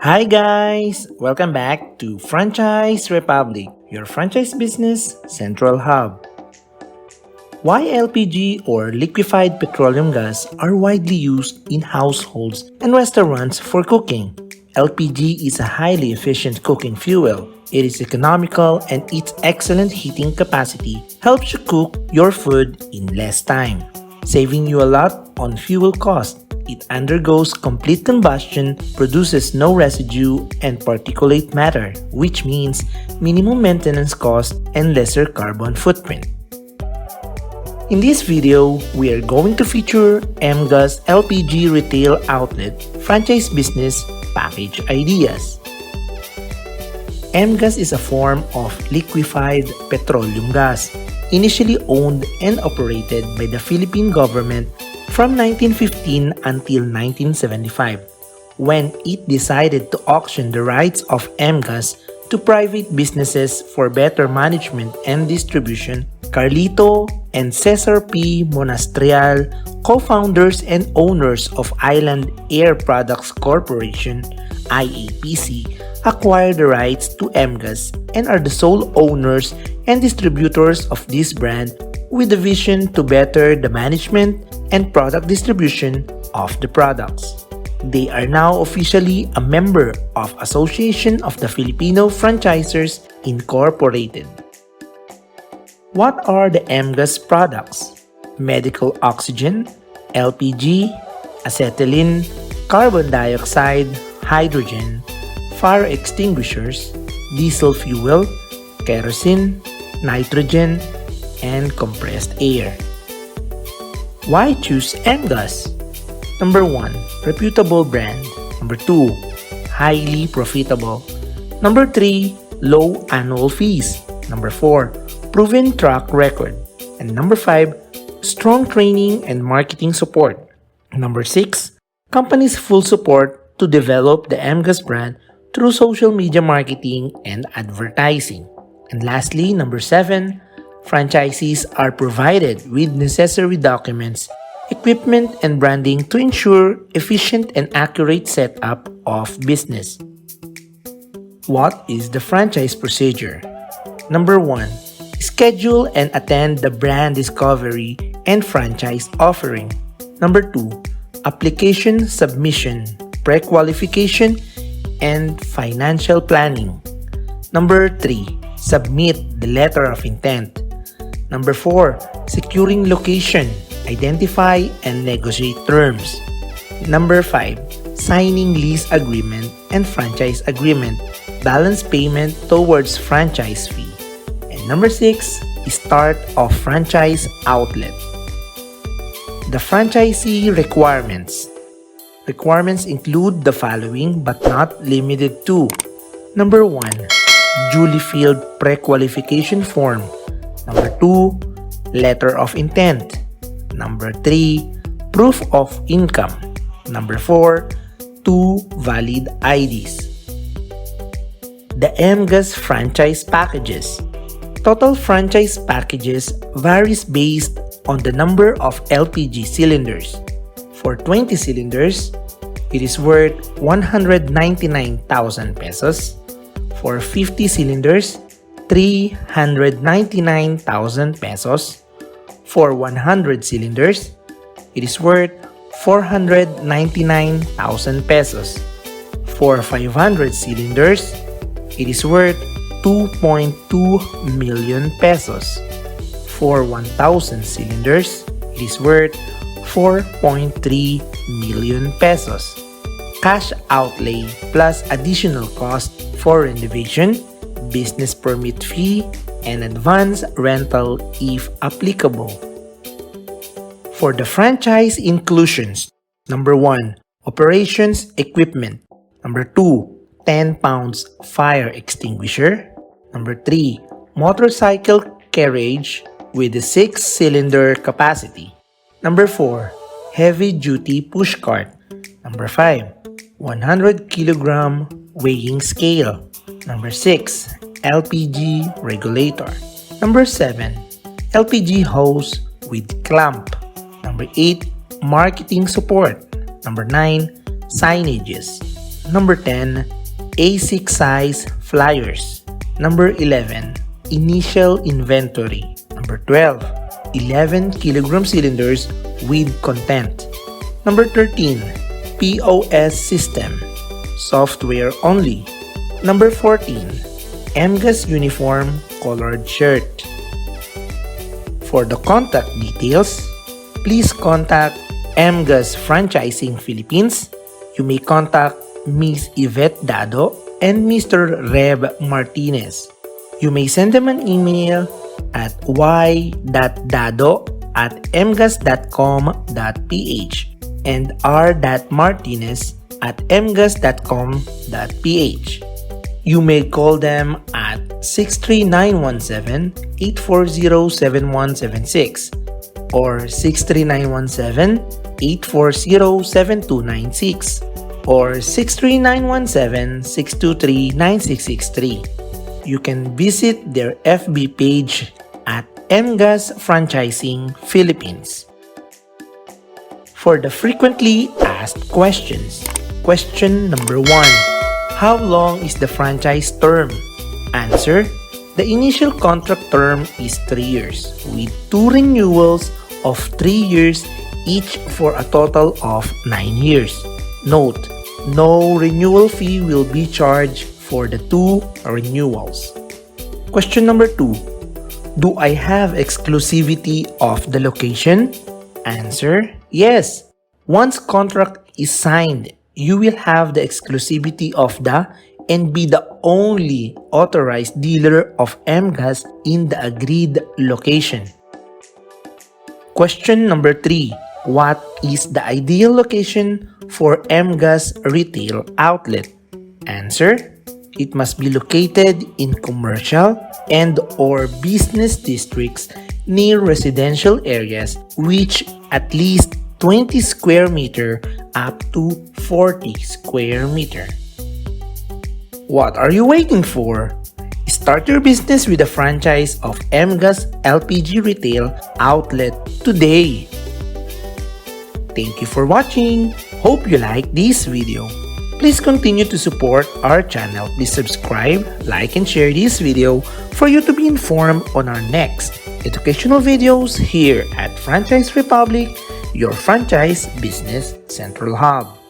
Hi guys! Welcome back to Franchise Republic, your franchise business central hub. Why LPG or liquefied petroleum gas are widely used in households and restaurants for cooking. LPG is a highly efficient cooking fuel. It is economical and its excellent heating capacity helps you cook your food in less time, saving you a lot on fuel cost. It undergoes complete combustion, produces no residue and particulate matter, which means minimum maintenance cost and lesser carbon footprint. In this video, we are going to feature MGAS LPG Retail Outlet Franchise Business Package Ideas. MGAS is a form of liquefied petroleum gas, initially owned and operated by the Philippine Government from 1915 until 1975, when it decided to auction the rights of MGAS to private businesses for better management and distribution. Carlito and Cesar P. Monastrial, co-founders and owners of Island Air Products Corporation, IAPC, acquired the rights to MGAS and are the sole owners and distributors of this brand with the vision to better the management and product distribution of the products. They are now officially a member of Association of the Filipino Franchisers Incorporated. What are the MGAS products? Medical oxygen, LPG, acetylene, carbon dioxide, hydrogen, fire extinguishers, diesel fuel, kerosene, nitrogen, and compressed air. Why choose MGAS? Number 1, reputable brand. Number 2, highly profitable. Number 3, low annual fees. Number 4, proven track record. And number 5, strong training and marketing support. Number 6, company's full support to develop the MGAS brand through social media marketing and advertising. And lastly, number 7, franchisees are provided with necessary documents, equipment, and branding to ensure efficient and accurate setup of business. What is the franchise procedure? Number 1, schedule and attend the brand discovery and franchise offering. Number 2, application submission, pre-qualification, and financial planning. Number 3, submit the letter of intent. Number 4, securing location, identify and negotiate terms. Number 5, signing lease agreement and franchise agreement, balance payment towards franchise fee. And number 6, start of franchise outlet. The franchisee requirements. Requirements include the following but not limited to: Number 1, duly filled pre-qualification form. Number 2, letter of intent. Number 3, proof of income. Number 4, 2 valid IDs. The MGAS franchise packages. Total franchise packages varies based on the number of LPG cylinders. For 20 cylinders, it is worth 199,000 pesos. For 50 cylinders, 399,000 pesos. For 100 cylinders, it is worth 499,000 pesos. For 500 cylinders, it is worth 2.2 million pesos. For 1,000 cylinders, it is worth 4.3 million pesos. Cash outlay plus additional cost for renovation, business permit fee, and advance rental if applicable. For the franchise inclusions: Number 1, operations equipment. Number 2, 10 pounds fire extinguisher. Number 3, motorcycle carriage with a 6-cylinder capacity. Number 4, heavy-duty pushcart. Number 5, 100 kilogram weighing scale. Number 6, LPG regulator. Number 7, LPG hose with clamp. Number 8, marketing support. Number 9, signages. Number 10, A6 size flyers. Number 11, initial inventory. Number 12, 11 kilogram cylinders with content. Number 13, POS system, software only. Number 14, MGAS uniform colored shirt. For the contact details, please contact MGAS Franchising Philippines. You may contact Ms. Yvette Dado and Mr. Reb Martinez. You may send them an email at y.dado@mgas.com.ph and r.martinez@mgas.com.ph. You may call them at 63917-840-7176 or 63917-840-7296 or 63917-623-9663. You can visit their FB page at MGAS Franchising Philippines. For the frequently asked questions, question number 1. How long is the franchise term? Answer: the initial contract term is 3 years with 2 renewals of 3 years each for a total of 9 years. Note, no renewal fee will be charged for the 2 renewals. Question number 2. Do I have exclusivity of the location? Answer: yes. Once contract is signed, you will have the exclusivity of the and be the only authorized dealer of MGAS in the agreed location. Question number 3. What is the ideal location for MGAS retail outlet? Answer: it must be located in commercial and or business districts near residential areas which at least 20 square meter up to 40 square meter. What are you waiting for? Start your business with a franchise of MGAS LPG retail outlet today. Thank you for watching. Hope you like this video. Please continue to support our channel. Please subscribe, like, and share this video for you to be informed on our next educational videos here at Franchise Republic, your franchise business central hub.